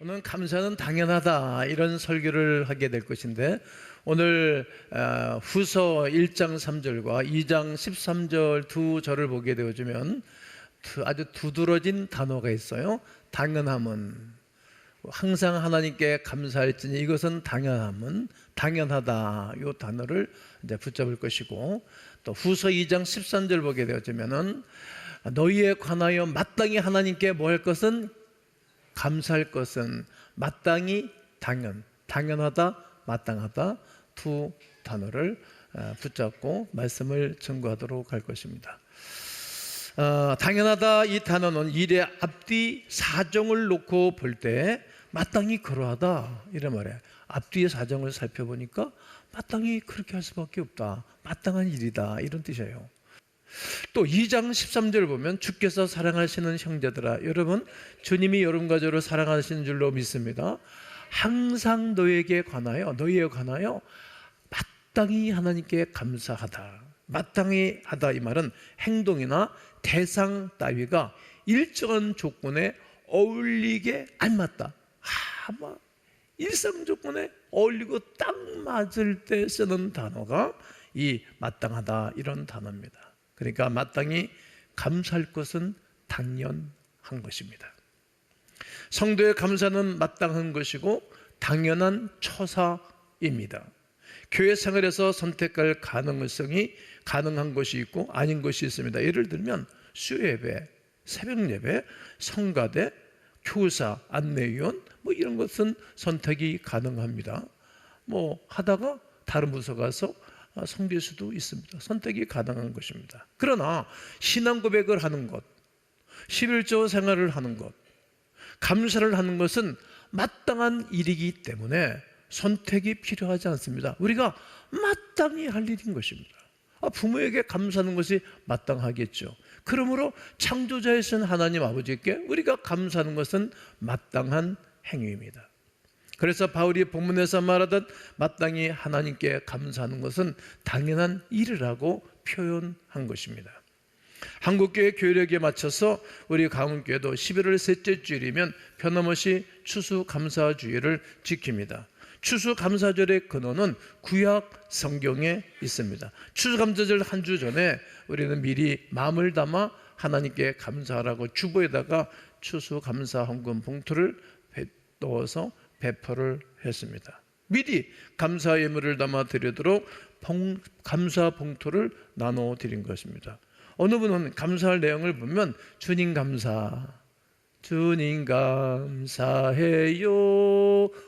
오늘 감사는 당연하다 이런 설교를 하게 될 것인데, 오늘 후서 1장 3절과 2장 13절 두 절을 보게 되어지면 아주 두드러진 단어가 있어요. 당연함은, 항상 하나님께 감사할지니 이것은 당연함은, 당연하다, 이 단어를 이제 붙잡을 것이고, 또 후서 2장 13절 보게 되어지면은 너희에 관하여 마땅히 하나님께 뭐 할 것은, 감사할 것은, 마땅히, 당연하다, 마땅하다, 두 단어를 붙잡고 말씀을 증거하도록 할 것입니다. 당연하다, 이 단어는 일의 앞뒤 사정을 놓고 볼 때 마땅히 그러하다 이런 말이에요. 앞뒤의 사정을 살펴보니까 마땅히 그렇게 할 수밖에 없다, 마땅한 일이다, 이런 뜻이에요. 또 2장 13절 보면 주께서 사랑하시는 형제들아, 여러분 주님이 여러분과 저를 사랑하시는 줄로 믿습니다. 항상 너희에 관하여 마땅히 하나님께 감사하다. 마땅히 하다, 이 말은 행동이나 대상 따위가 일정한 조건에 어울리게 안 맞다, 일상 조건에 어울리고 딱 맞을 때 쓰는 단어가 이 마땅하다, 이런 단어입니다. 그러니까 마땅히 감사할 것은 당연한 것입니다. 성도의 감사는 마땅한 것이고 당연한 처사입니다. 교회 생활에서 선택할 가능한 것이 있고 아닌 것이 있습니다. 예를 들면 수요예배, 새벽예배, 성가대, 교사, 안내위원, 이런 것은 선택이 가능합니다. 하다가 다른 부서 가서 섬길 수도 있습니다. 선택이 가능한 것입니다. 그러나 신앙 고백을 하는 것, 11조 생활을 하는 것, 감사를 하는 것은 마땅한 일이기 때문에 선택이 필요하지 않습니다. 우리가 마땅히 할 일인 것입니다. 부모에게 감사하는 것이 마땅하겠죠. 그러므로 창조자이신 하나님 아버지께 우리가 감사하는 것은 마땅한 행위입니다. 그래서 바울이 본문에서 말하듯 마땅히 하나님께 감사하는 것은 당연한 일이라고 표현한 것입니다. 한국교회 교력에 맞춰서 우리 가문교회도 11월 셋째 주일이면 변함없이 추수감사주일을 지킵니다. 추수감사절의 근원은 구약 성경에 있습니다. 추수감사절 한 주 전에 우리는 미리 마음을 담아 하나님께 감사하라고 주보에다가 추수감사 헌금 봉투를 넣어서 배포를 했습니다. 미리 감사 예물을 담아 드리도록 감사 봉투를 나눠 드린 것입니다. 어느 분은 감사할 내용을 보면 주님 감사해요,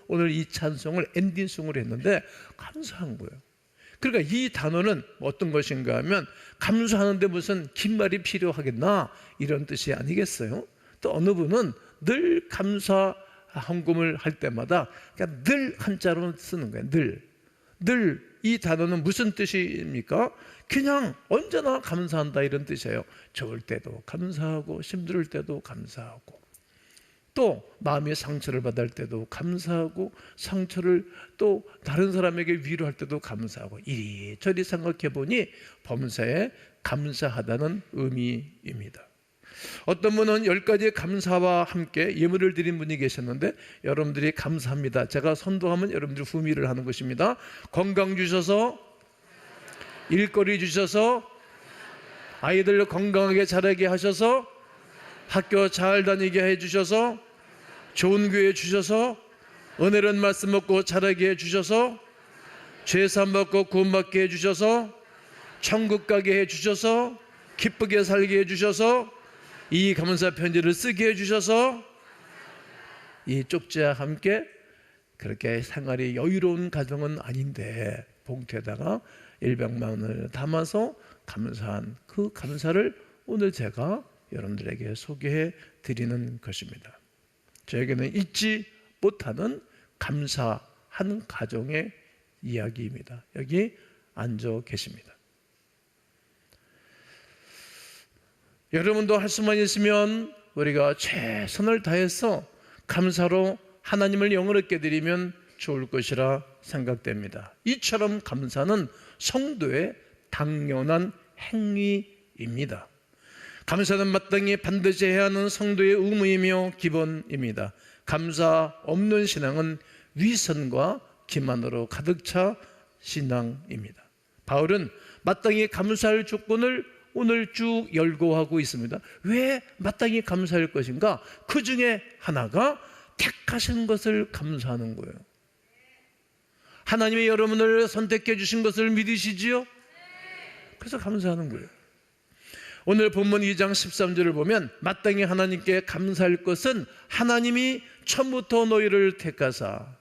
오늘 이 찬송을 엔딩송으로 했는데 감사한 거예요. 그러니까 이 단어는 어떤 것인가 하면 감사하는데 무슨 긴 말이 필요하겠나, 이런 뜻이 아니겠어요? 또 어느 분은 늘 감사 헌금을 할 때마다 그냥 늘 한자로 쓰는 거예요. 늘. 이 단어는 무슨 뜻입니까? 그냥 언제나 감사한다, 이런 뜻이에요. 좋을 때도 감사하고 힘들 때도 감사하고, 또 마음의 상처를 받을 때도 감사하고, 상처를 또 다른 사람에게 위로할 때도 감사하고, 이리저리 생각해 보니 범사에 감사하다는 의미입니다. 어떤 분은 10가지 감사와 함께 예물을 드린 분이 계셨는데, 여러분들이 감사합니다, 제가 선도하면 여러분들 후미를 하는 것입니다. 건강 주셔서, 일거리 주셔서, 아이들 건강하게 자라게 하셔서, 학교 잘 다니게 해주셔서, 좋은 교회 주셔서, 은혜로운 말씀 먹고 자라게 해주셔서, 죄사함 받고 구원받게 해주셔서, 천국 가게 해주셔서, 기쁘게 살게 해주셔서, 이 감사 편지를 쓰게 해주셔서, 이 쪽지와 함께 그렇게 생활이 여유로운 가정은 아닌데 봉투에다가 100만 원을 담아서 감사한 그 감사를 오늘 제가 여러분들에게 소개해 드리는 것입니다. 저에게는 잊지 못하는 감사한 가정의 이야기입니다. 여기 앉아 계십니다. 여러분도 할 수만 있으면 우리가 최선을 다해서 감사로 하나님을 영원하게 드리면 좋을 것이라 생각됩니다. 이처럼 감사는 성도의 당연한 행위입니다. 감사는 마땅히 반드시 해야 하는 성도의 의무이며 기본입니다. 감사 없는 신앙은 위선과 기만으로 가득 차 신앙입니다. 바울은 마땅히 감사할 조건을 오늘 쭉 열거하고 있습니다. 왜 마땅히 감사할 것인가? 그 중에 하나가 택하신 것을 감사하는 거예요. 하나님이 여러분을 선택해 주신 것을 믿으시지요? 그래서 감사하는 거예요. 오늘 본문 2장 13절을 보면 마땅히 하나님께 감사할 것은 하나님이 처음부터 너희를 택하사,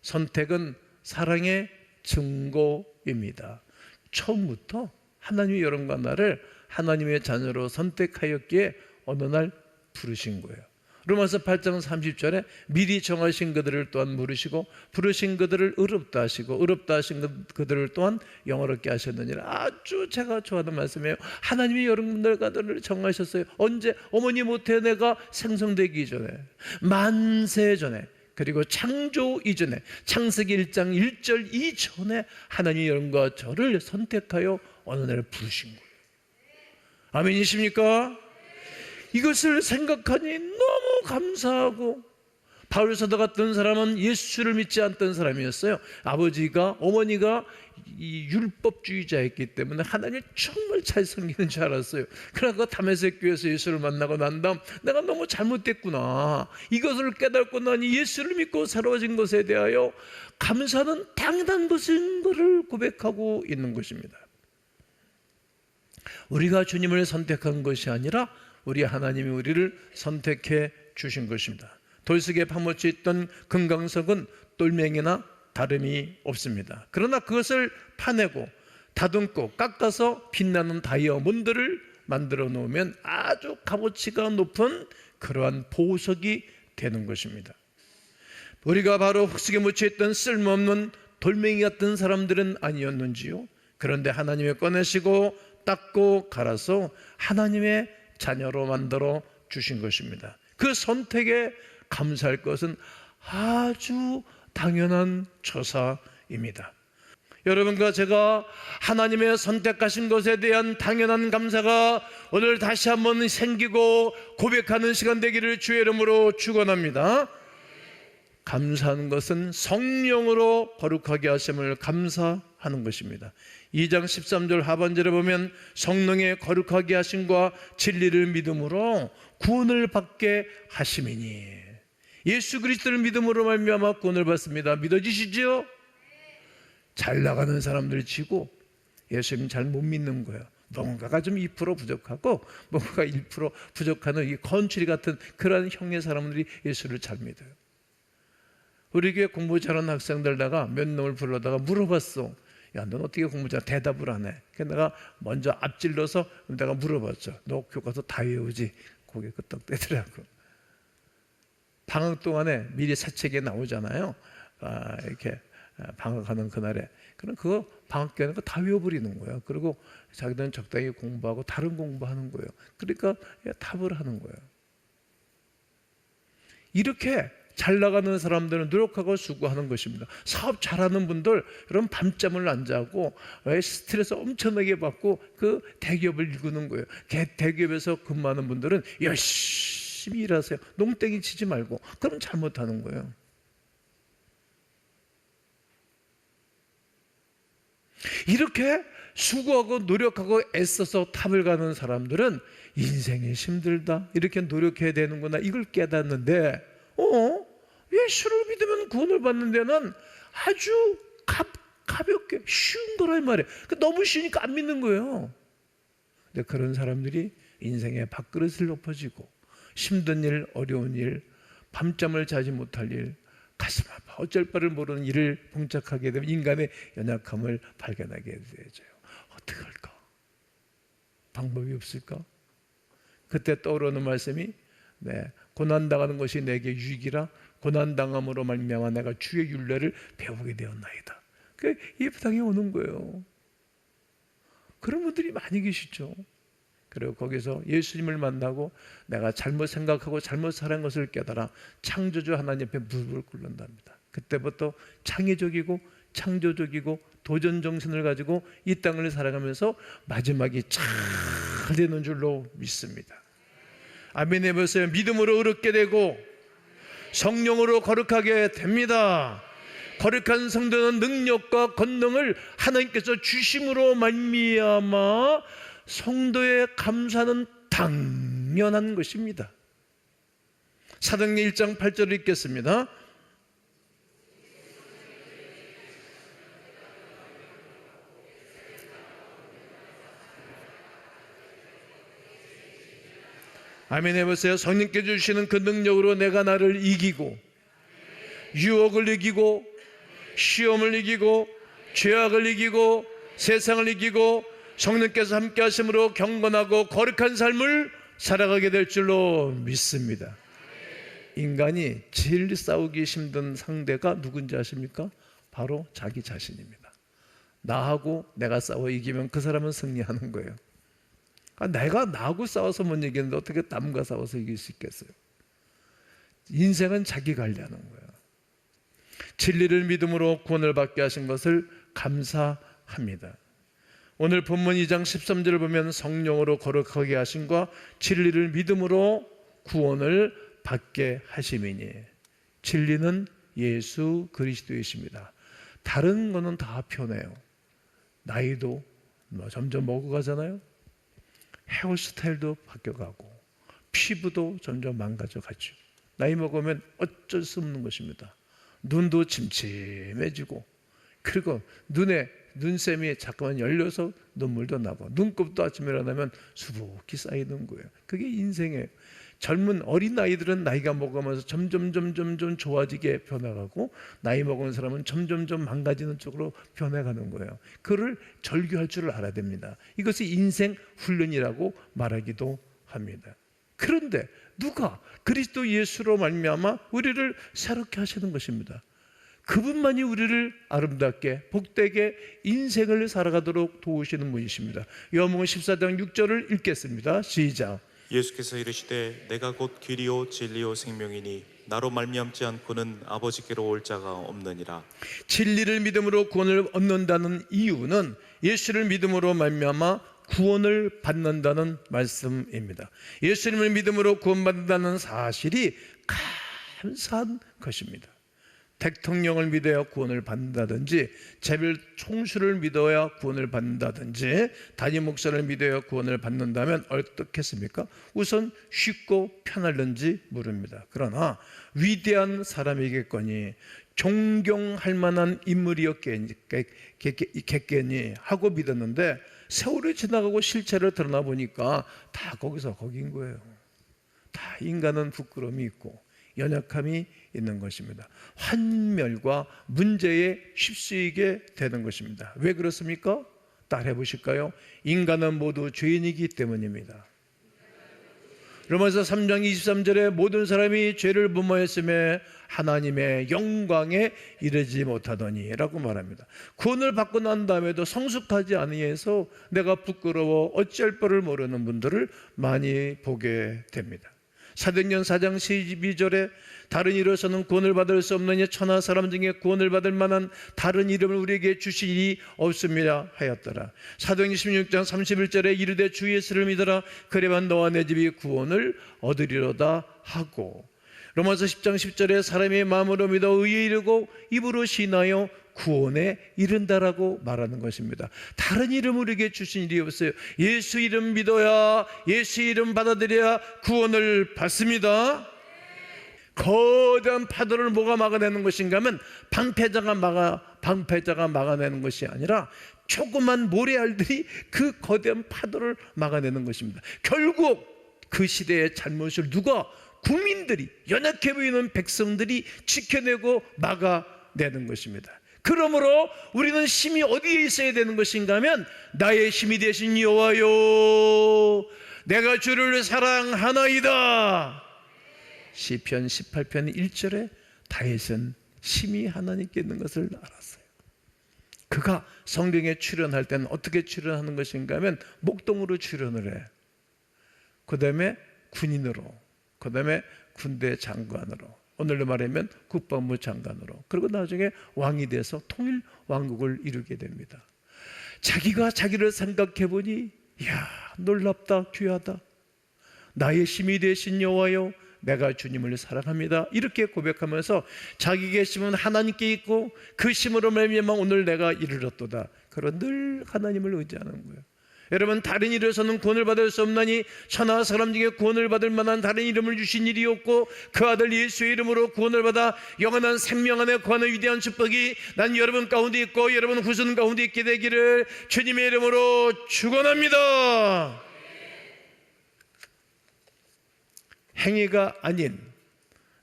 선택은 사랑의 증거입니다. 처음부터 하나님이 여러분과 나를 하나님의 자녀로 선택하였기에 어느 날 부르신 거예요. 로마서 8장 30절에 미리 정하신 그들을 또한 부르시고 부르신 그들을 의롭다 하시고 의롭다 하신 그들을 또한 영화롭게 하셨느니라. 아주 제가 좋아하는 말씀이에요. 하나님이 여러분들을 정하셨어요. 언제? 어머니 모태에 내가 생성되기 전에, 만세 전에, 그리고 창조 이전에, 창세기 1장 1절 이전에 하나님이 여러분과 저를 선택하여 어느 날 부르신 거예요. 아멘이십니까? 이것을 생각하니 너무 감사하고, 바울 사도 같은 사람은 예수를 믿지 않던 사람이었어요. 아버지가, 어머니가 이 율법주의자였기 때문에 하나님을 정말 잘 섬기는 줄 알았어요. 그러나 그 다메섹 교회에서 예수를 만나고 난 다음 내가 너무 잘못됐구나, 이것을 깨닫고 나니 예수를 믿고 새로워진 것에 대하여 감사는 당연한 것인 것을 고백하고 있는 것입니다. 우리가 주님을 선택한 것이 아니라 우리 하나님이 우리를 선택해 주신 것입니다. 돌석에 파묻혀 있던 금강석은 똘맹이나 다름이 없습니다. 그러나 그것을 파내고 다듬고 깎아서 빛나는 다이아몬드를 만들어 놓으면 아주 값어치가 높은 그러한 보석이 되는 것입니다. 우리가 바로 흙속에 묻혀 있던 쓸모없는 돌멩이 같은 사람들은 아니었는지요? 그런데 하나님이 꺼내시고 닦고 갈아서 하나님의 자녀로 만들어 주신 것입니다. 그 선택에 감사할 것은 아주 당연한 처사입니다. 여러분과 제가 하나님의 선택하신 것에 대한 당연한 감사가 오늘 다시 한번 생기고 고백하는 시간 되기를 주의 이름으로 축원합니다. 감사하는 것은 성령으로 거룩하게 하심을 감사하는 것입니다. 2장 13절 하반절에 보면 성령의 거룩하게 하심과 진리를 믿음으로 구원을 받게 하심이니, 예수 그리스도를 믿음으로 말미암아 구원을 받습니다. 믿어지시죠? 잘 나가는 사람들 치고 예수님 잘 못 믿는 거예요. 뭔가가 좀 2% 부족하고 뭔가가 1% 부족하는 이 건추리 같은 그런 형의 사람들이 예수를 잘 믿어요. 우리 교회 공부 잘하는 학생들다가 몇 놈을 불러다가 물어봤어. 야, 넌 어떻게 공부 잘 대답을 안 해? 그래서 내가 먼저 앞질러서 내가 물어봤죠. 너 교과서 다 외우지? 고개 끄덕대더라고. 방학 동안에 미리 사책에 나오잖아요. 이렇게 방학하는 그날에. 그럼 그거 방학 기간에 다 외워버리는 거예요. 그리고 자기들은 적당히 공부하고 다른 공부하는 거예요. 그러니까 답을 하는 거예요. 이렇게 잘 나가는 사람들은 노력하고 수고하는 것입니다. 사업 잘하는 분들, 여러분 밤잠을 안 자고 스트레스 엄청나게 받고 그 대기업을 일구는 거예요. 대기업에서 근무하는 분들은 열심히 일하세요. 농땡이 치지 말고. 그럼 잘못하는 거예요. 이렇게 수고하고 노력하고 애써서 탑을 가는 사람들은 인생이 힘들다, 이렇게 노력해야 되는구나, 이걸 깨닫는데 예수를 믿으면 구원을 받는 데는 아주 가볍게 쉬운 거란 말이에요. 너무 쉬우니까 안 믿는 거예요. 근데 그런 사람들이 인생의 밥그릇을 높아지고 힘든 일, 어려운 일, 밤잠을 자지 못할 일, 가슴 아파 어쩔 바를 모르는 일을 봉착하게 되면 인간의 연약함을 발견하게 되죠. 어떻게 할까? 방법이 없을까? 그때 떠오르는 말씀이 고난당하는 것이 내게 유익이라 고난당함으로 말미암아 내가 주의 율례를 배우게 되었나이다. 이 부탁이 오는 거예요. 그런 분들이 많이 계시죠. 그리고 거기서 예수님을 만나고 내가 잘못 생각하고 잘못 살은 것을 깨달아 창조주 하나님 앞에 무릎을 꿇는답니다. 그때부터 창의적이고 창조적이고 도전 정신을 가지고 이 땅을 살아가면서 마지막이 잘 되는 줄로 믿습니다. 아멘 해보세요. 믿음으로 의롭게 되고 성령으로 거룩하게 됩니다. 거룩한 성도는 능력과 권능을 하나님께서 주심으로 말미암아 성도의 감사는 당연한 것입니다. 사도행전 1장 8절을 읽겠습니다. 아멘 해보세요. 성령께 주시는 그 능력으로 내가 나를 이기고 유혹을 이기고 시험을 이기고 죄악을 이기고 세상을 이기고 성령께서 함께 하심으로 경건하고 거룩한 삶을 살아가게 될 줄로 믿습니다. 인간이 제일 싸우기 힘든 상대가 누군지 아십니까? 바로 자기 자신입니다. 나하고 내가 싸워 이기면 그 사람은 승리하는 거예요. 내가 나하고 싸워서 못 이기는데 어떻게 남과 싸워서 이길 수 있겠어요? 인생은 자기 관리하는 거예요. 진리를 믿음으로 구원을 받게 하신 것을 감사합니다. 오늘 본문 2장 13절을 보면 성령으로 거룩하게 하심과 진리를 믿음으로 구원을 받게 하심이니, 진리는 예수 그리스도이십니다. 다른 거는 다 변해요. 나이도 점점 먹어가잖아요. 헤어스타일도 바뀌어가고 피부도 점점 망가져가죠. 나이 먹으면 어쩔 수 없는 것입니다. 눈도 침침해지고, 그리고 눈샘이 자꾸만 열려서 눈물도 나고, 눈곱도 아침에 일어나면 수북히 쌓이는 거예요. 그게 인생이에요. 젊은 어린 아이들은 나이가 먹으면서 점점 좋아지게 변해가고, 나이 먹은 사람은 점점 망가지는 쪽으로 변해가는 거예요. 그를 절규할 줄 알아야 됩니다. 이것이 인생 훈련이라고 말하기도 합니다. 그런데 누가? 그리스도 예수로 말미암아 우리를 새롭게 하시는 것입니다. 그분만이 우리를 아름답게 복되게 인생을 살아가도록 도우시는 분이십니다. 요한복음 14장 6절을 읽겠습니다. 시작. 예수께서 이르시되 내가 곧 길이요 진리요 생명이니 나로 말미암지 않고는 아버지께로 올 자가 없느니라. 진리를 믿음으로 구원을 얻는다는 이유는 예수를 믿음으로 말미암아 구원을 받는다는 말씀입니다. 예수님을 믿음으로 구원받는다는 사실이 감사한 것입니다. 대통령을 믿어야 구원을 받는다든지, 재별 총수를 믿어야 구원을 받는다든지, 담임 목사를 믿어야 구원을 받는다면 어떻겠습니까? 우선 쉽고 편할는지 모릅니다. 그러나 위대한 사람이겠거니 존경할 만한 인물이었겠거니 하고 믿었는데, 세월이 지나가고 실체를 드러나 보니까 다 거기서 거긴 거예요. 다 인간은 부끄러움이 있고 연약함이 있는 것입니다. 환멸과 문제에 휩쓰이게 되는 것입니다. 왜 그렇습니까? 따라해 보실까요? 인간은 모두 죄인이기 때문입니다. 로마서 3장 23절에 모든 사람이 죄를 무모했음에 하나님의 영광에 이르지 못하더니 라고 말합니다. 구원을 받고 난 다음에도 성숙하지 아니해서 내가 부끄러워 어찌할 바를 모르는 분들을 많이 보게 됩니다. 사도행전 4장 12절에 다른 이로서는 구원을 받을 수 없느니 천하 사람 중에 구원을 받을 만한 다른 이름을 우리에게 주시리 없습니다 하였더라. 사도행전 16장 31절에 이르되 주 예수를 믿어라 그래만 너와 내 집이 구원을 얻으리로다 하고, 로마서 10장 10절에 사람의 마음으로 믿어 의에 이르고 입으로 신하여 구원에 이른다라고 말하는 것입니다. 다른 이름 우리에게 주신 일이 없어요. 예수 이름 믿어야, 예수 이름 받아들여야 구원을 받습니다. 거대한 파도를 뭐가 막아내는 것인가 하면 방패자가 막아내는 것이 아니라 조그만 모래알들이 그 거대한 파도를 막아내는 것입니다. 결국 그 시대의 잘못을 누가? 국민들이, 연약해 보이는 백성들이 지켜내고 막아내는 것입니다. 그러므로 우리는 힘이 어디에 있어야 되는 것인가 하면 나의 힘이 되신 여호와여 내가 주를 사랑하나이다. 시편 18편 1절에 다윗은 힘이 하나님께 있는 것을 알았어요. 그가 성경에 출연할 때는 어떻게 출연하는 것인가 하면 목동으로 출연을 해. 그 다음에 군인으로, 그 다음에 군대 장관으로, 오늘로 말하면 국방부 장관으로, 그리고 나중에 왕이 돼서 통일 왕국을 이루게 됩니다. 자기가 자기를 생각해 보니 이야 놀랍다, 귀하다. 나의 힘이 되신 여호와여 내가 주님을 사랑합니다. 이렇게 고백하면서 자기의 심은 하나님께 있고 그 심으로 말미암아 오늘 내가 이르렀도다. 그런 늘 하나님을 의지하는 거예요. 여러분, 다른 이로서는 구원을 받을 수 없나니 천하 사람 중에 구원을 받을 만한 다른 이름을 주신 일이 없고 그 아들 예수의 이름으로 구원을 받아 영원한 생명 안에 거하는 위대한 축복이 난 여러분 가운데 있고 여러분 후손 가운데 있게 되기를 주님의 이름으로 축원합니다. 행위가 아닌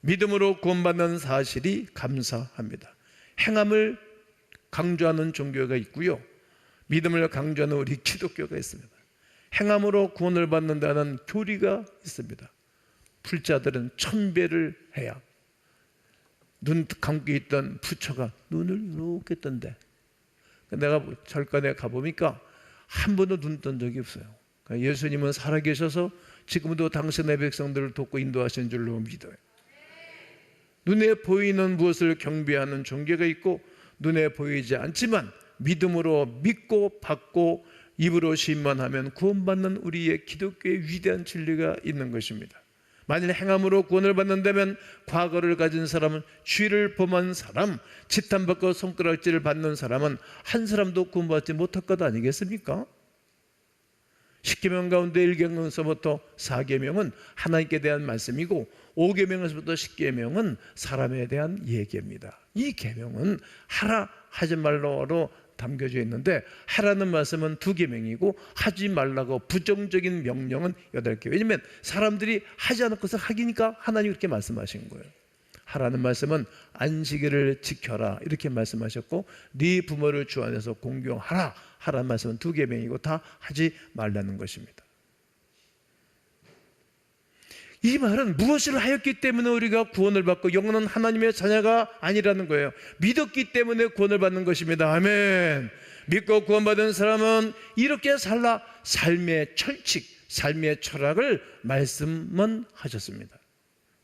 믿음으로 구원받는 사실이 감사합니다. 행함을 강조하는 종교가 있고요, 믿음을 강조하는 우리 기독교가 있습니다. 행함으로 구원을 받는다는 교리가 있습니다. 불자들은 천배를 해야 눈 감고 있던 부처가 눈을 이렇게 뜬대. 내가 절간에 가보니까 한 번도 눈 뜬 적이 없어요. 그러니까 예수님은 살아계셔서 지금도 당신의 백성들을 돕고 인도하시는 줄로 믿어요. 눈에 보이는 무엇을 경배하는 종교가 있고 눈에 보이지 않지만 믿음으로 믿고 받고 입으로 신문하면 구원받는 우리의 기독교의 위대한 진리가 있는 것입니다. 만일 행함으로 구원을 받는다면 과거를 가진 사람은, 죄를 범한 사람, 지탄받고 손가락질을 받는 사람은 한 사람도 구원받지 못할 것 아니겠습니까? 10계명 가운데 1계명서부터 4계명은 하나님께 대한 말씀이고 5계명에서부터 10계명은 사람에 대한 얘기입니다. 이 계명은 하라 하지 말라로 담겨져 있는데 하라는 말씀은 2계명이고 하지 말라고 부정적인 명령은 8개. 왜냐하면 사람들이 하지 않을 것을 하기니까 하나님이 그렇게 말씀하신 거예요. 하라는 말씀은 안식일을 지켜라 이렇게 말씀하셨고 네 부모를 주 안에서 공경하라 하라는 말씀은 2계명이고 다 하지 말라는 것입니다. 이 말은 무엇을 하였기 때문에 우리가 구원을 받고 영원한 하나님의 자녀가 아니라는 거예요. 믿었기 때문에 구원을 받는 것입니다. 아멘. 믿고 구원받은 사람은 이렇게 살라. 삶의 철칙, 삶의 철학을 말씀은 하셨습니다.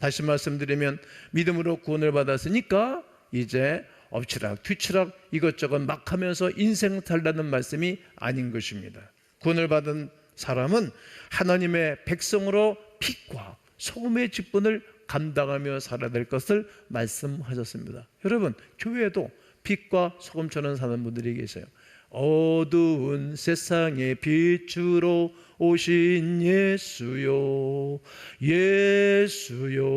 다시 말씀드리면 믿음으로 구원을 받았으니까 이제 엎치락 뒤치락 이것저것 막 하면서 인생 살라는 말씀이 아닌 것입니다. 구원을 받은 사람은 하나님의 백성으로 빛과 소금의 직분을 감당하며 살아야 될 것을 말씀하셨습니다. 여러분, 교회에도 빛과 소금처럼 사는 분들이 계세요. 어두운 세상의 빛으로 오신 예수요, 예수요.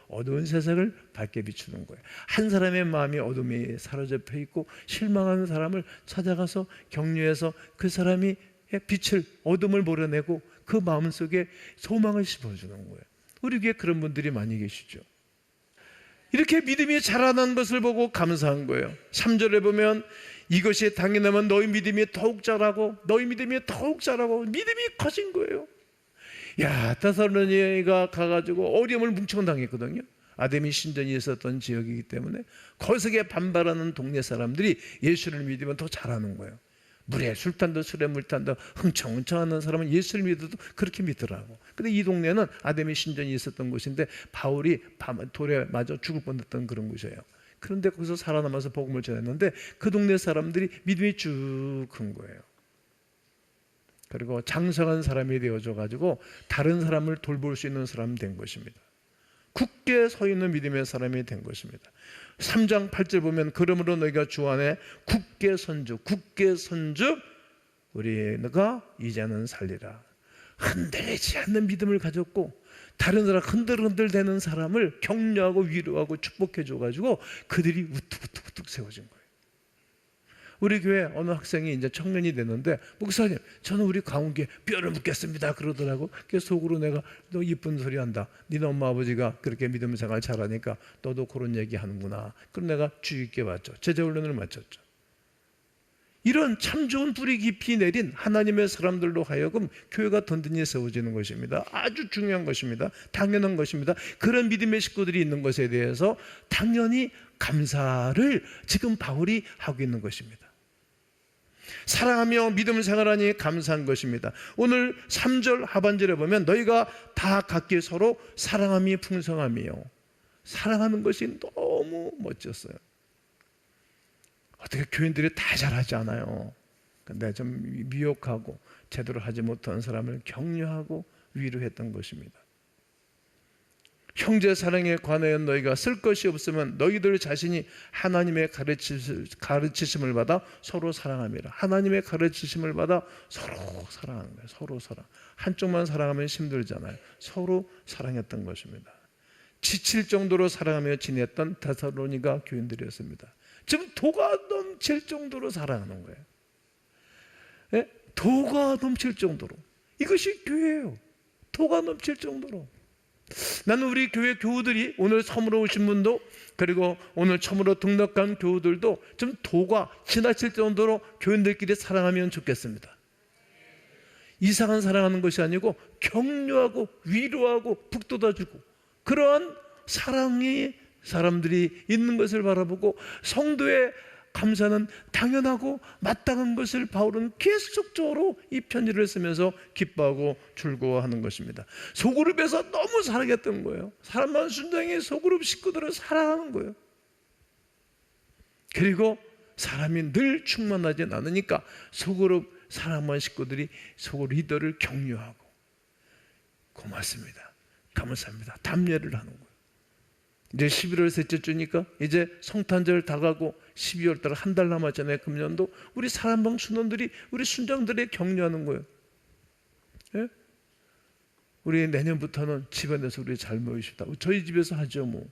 어두운 세상을 밝게 비추는 거예요. 한 사람의 마음이 어둠에 사로잡혀 있고 실망하는 사람을 찾아가서 격려해서 그 사람이 빛을, 어둠을 몰아내고 그 마음속에 소망을 심어주는 거예요. 우리 교회에 그런 분들이 많이 계시죠. 이렇게 믿음이 자라난 것을 보고 감사한 거예요. 3절에 보면 이것이 당연하면 너희 믿음이 더욱 자라고 너희 믿음이 더욱 자라고 믿음이 커진 거예요. 야, 데살로니가 가가지고 어려움을 뭉청 당했거든요. 아데미 신전이 있었던 지역이기 때문에 거기에 반발하는 동네 사람들이 예수를 믿으면 더 잘하는 거예요. 물에 술탄도 술에 물탄도 흥청흥청하는 사람은 예수를 믿어도 그렇게 믿더라고. 근데 이 동네는 아데미 신전이 있었던 곳인데 바울이 돌에 맞아 죽을 뻔했던 그런 곳이에요. 그런데 거기서 살아남아서 복음을 전했는데 그 동네 사람들이 믿음이 쭉 큰 거예요. 그리고 장성한 사람이 되어져 가지고 다른 사람을 돌볼 수 있는 사람이 된 것입니다. 굳게 서 있는 믿음의 사람이 된 것입니다. 3장 8절 보면 그러므로 너희가 주 안에 굳게 선주 우리가 이제는 살리라. 흔들리지 않는 믿음을 가졌고 다른 사람 흔들흔들대는 사람을 격려하고 위로하고 축복해 줘가지고 그들이 우뚝우뚝 세워진 거예요. 우리 교회 어느 학생이 이제 청년이 됐는데 목사님 저는 우리 가운데 뼈를 묻겠습니다 그러더라고. 그래서 속으로 내가 너 이쁜 소리 한다. 니네 엄마 아버지가 그렇게 믿음 생활 잘하니까 너도 그런 얘기 하는구나. 그럼 내가 주의 있게 봤죠. 제자훈련을 마쳤죠. 이런 참 좋은 뿌리 깊이 내린 하나님의 사람들로 하여금 교회가 든든히 세워지는 것입니다. 아주 중요한 것입니다. 당연한 것입니다. 그런 믿음의 식구들이 있는 것에 대해서 당연히 감사를 지금 바울이 하고 있는 것입니다. 사랑하며 믿음 생활하니 감사한 것입니다. 오늘 3절 하반절에 보면 너희가 다 각기 서로 사랑함이 풍성함이요. 사랑하는 것이 너무 멋졌어요. 어떻게 교인들이 다 잘하지 않아요. 근데 좀 미혹하고 제대로 하지 못한 사람을 격려하고 위로했던 것입니다. 형제 사랑에 관하여 너희가 쓸 것이 없으면 너희들 자신이 하나님의 가르치심을 받아 서로 사랑함이라. 하나님의 가르치심을 받아 서로 사랑하는 거예요. 서로 사랑. 한쪽만 사랑하면 힘들잖아요. 서로 사랑했던 것입니다. 지칠 정도로 사랑하며 지냈던 데살로니가 교인들이었습니다. 지금 도가 넘칠 정도로 사랑하는 거예요. 예? 도가 넘칠 정도로. 이것이 교회예요. 도가 넘칠 정도로. 나는 우리 교회 교우들이, 오늘 처음으로 오신 분도, 그리고 오늘 처음으로 등록한 교우들도 좀 도가 지나칠 정도로 교인들끼리 사랑하면 좋겠습니다. 이상한 사랑하는 것이 아니고 격려하고 위로하고 북돋아주고, 그러한 사랑이 사람들이 있는 것을 바라보고 성도의 감사는 당연하고 마땅한 것을 바울은 계속적으로 이 편지를 쓰면서 기뻐하고 즐거워하는 것입니다. 소그룹에서 너무 사랑했던 거예요. 사람만 순종해 소그룹 식구들을 사랑하는 거예요. 그리고 사람이 늘 충만하지 않으니까 소그룹 사랑한 식구들이 소그룹 리더를 격려하고 고맙습니다, 감사합니다, 담례를 하는 거예요. 이제 11월 셋째 주니까 이제 성탄절 다가고 12월 달 한 달 남았잖아요. 금년도 우리 사랑방 순원들이 우리 순장들에 격려하는 거예요. 예? 우리 내년부터는 집안에서 우리 잘 모이시다. 저희 집에서 하죠 뭐.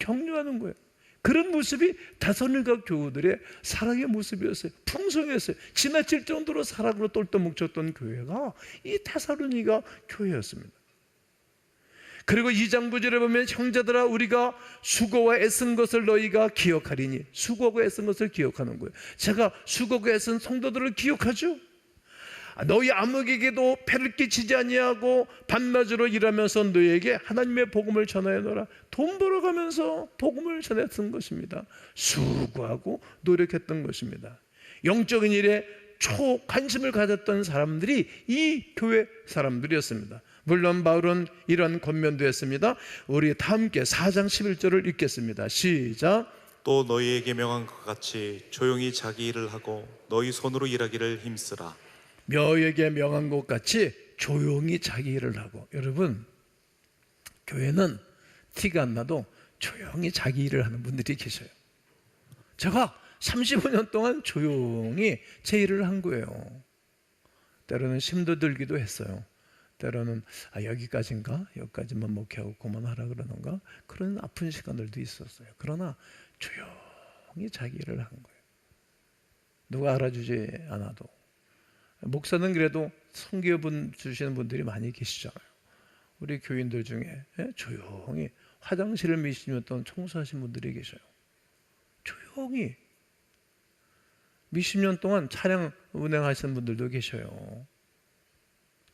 격려하는 거예요. 그런 모습이 데살로니가 교우들의 사랑의 모습이었어요. 풍성했어요. 지나칠 정도로 사랑으로 똘똘 뭉쳤던 교회가 이 데살로니가 교회였습니다. 그리고 2장 9절에 보면 형제들아 우리가 수고와 애쓴 것을 너희가 기억하리니, 수고하고 애쓴 것을 기억하는 거예요. 제가 수고하고 애쓴 성도들을 기억하죠. 너희 아무에게도 폐를 끼치지 아니하고 밤낮으로 일하면서 너희에게 하나님의 복음을 전하여 놓으라. 돈 벌어가면서 복음을 전했던 것입니다. 수고하고 노력했던 것입니다. 영적인 일에 초관심을 가졌던 사람들이 이 교회 사람들이었습니다. 물론 바울은 이런 권면도 했습니다. 우리 다 함께 4장 11절을 읽겠습니다. 시작. 또 너희에게 명한 것 같이 조용히 자기 일을 하고 너희 손으로 일하기를 힘쓰라. 너희에게 명한 것 같이 조용히 자기 일을 하고. 여러분, 교회는 티가 안 나도 조용히 자기 일을 하는 분들이 계셔요. 제가 35년 동안 조용히 제 일을 한 거예요. 때로는 심도 들기도 했어요. 때로는 여기까지인가? 여기까지만 목회하고 그만하라 그러는가? 그런 아픈 시간들도 있었어요. 그러나 조용히 자기 일을 한 거예요. 누가 알아주지 않아도. 목사는 그래도 선교분 주시는 분들이 많이 계시잖아요. 우리 교인들 중에 조용히 화장실을 몇십 년 동안 청소하신 분들이 계셔요. 조용히 몇십 년 동안 차량 운행하시는 분들도 계셔요.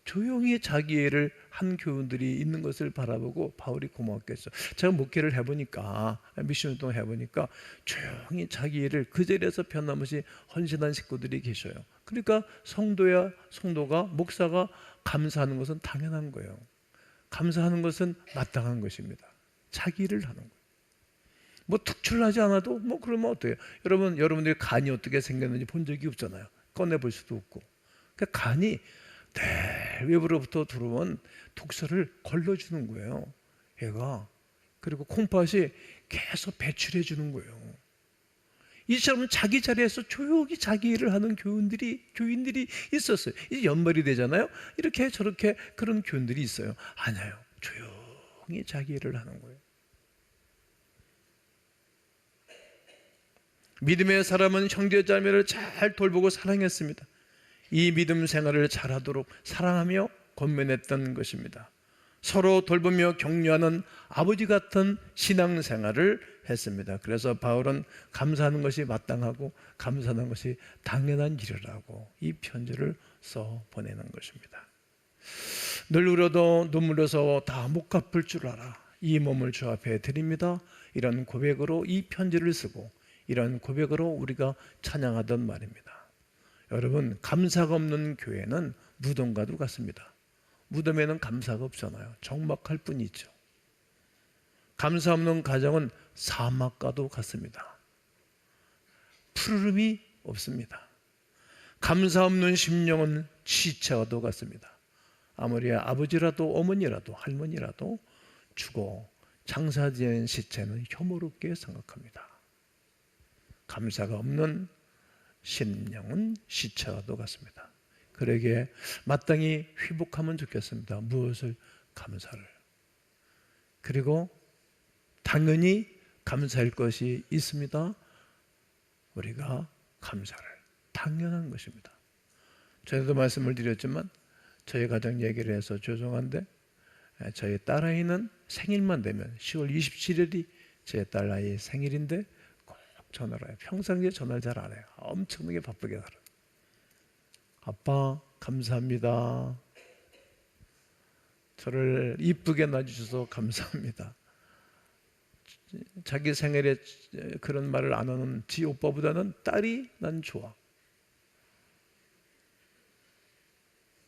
조용히 자기 일을 한 교인들이 있는 것을 바라보고 바울이 고마웠겠죠. 제가 목회를 해보니까, 몇십 년 동안 해보니까 조용히 자기 일을 그 자리에서 변함없이 헌신한 식구들이 계셔요. 그러니까 성도가 목사가 감사하는 것은 당연한 거예요. 감사하는 것은 마땅한 것입니다. 자기 일을 하는 거예요. 뭐 특출나지 않아도 뭐 그러면 어때요? 여러분들이 간이 어떻게 생겼는지 본 적이 없잖아요. 꺼내볼 수도 없고. 그러니까 간이 외부로부터 들어온 독소를 걸러주는 거예요, 얘가. 그리고 콩팥이 계속 배출해 주는 거예요. 이처럼 자기 자리에서 조용히 자기 일을 하는 교인들이 있었어요. 이제 연말이 되잖아요. 이렇게 저렇게 그런 교인들이 있어요. 아니에요. 조용히 자기 일을 하는 거예요. 믿음의 사람은 형제자매를 잘 돌보고 사랑했습니다. 이 믿음 생활을 잘하도록 사랑하며 권면했던 것입니다. 서로 돌보며 격려하는 아버지 같은 신앙생활을 했습니다. 그래서 바울은 감사하는 것이 마땅하고 감사하는 것이 당연한 일이라고 이 편지를 써 보내는 것입니다. 늘 울어도 눈물로서 다 못 갚을 줄 알아 이 몸을 주 앞에 드립니다. 이런 고백으로 이 편지를 쓰고 이런 고백으로 우리가 찬양하던 말입니다. 여러분, 감사가 없는 교회는 무덤과도 같습니다. 무덤에는 감사가 없잖아요. 적막할 뿐이죠. 감사 없는 가정은 사막과도 같습니다. 푸르름이 없습니다. 감사 없는 심령은 시체와도 같습니다. 아무리 아버지라도 어머니라도 할머니라도 주고 장사된 시체는 혐오롭게 생각합니다. 감사가 없는 심령은 시체와도 같습니다. 그러기에 마땅히 회복하면 좋겠습니다. 무엇을? 감사를. 그리고 당연히 감사할 것이 있습니다. 우리가 감사를 당연한 것입니다. 전에도 말씀을 드렸지만 저희 가정 얘기를 해서 죄송한데 저희 딸아이는 생일만 되면 10월 27일이 제 딸아이의 생일인데 꼭 전화를 해요. 평상시에 전화를 잘 안 해요. 엄청나게 바쁘게 살아요. 아빠 감사합니다. 저를 이쁘게 낳아주셔서 감사합니다. 자기 생일에 그런 말을 안 하는 지 오빠보다는 딸이 난 좋아.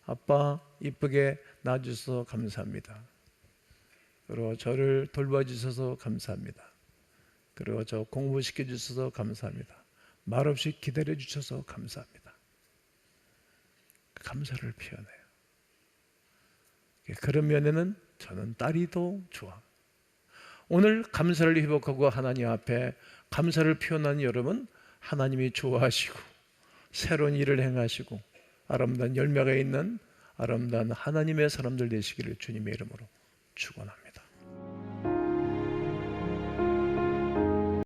아빠 이쁘게 낳아주셔서 감사합니다. 그리고 저를 돌봐주셔서 감사합니다. 그리고 저 공부시켜 주셔서 감사합니다. 말없이 기다려 주셔서 감사합니다. 감사를 표현해요. 그런 면에는 저는 딸이 더 좋아. 오늘 감사를 회복하고 하나님 앞에 감사를 표현하는 여러분, 하나님이 좋아하시고 새로운 일을 행하시고 아름다운 열매가 있는 아름다운 하나님의 사람들 되시기를 주님의 이름으로 축원합니다.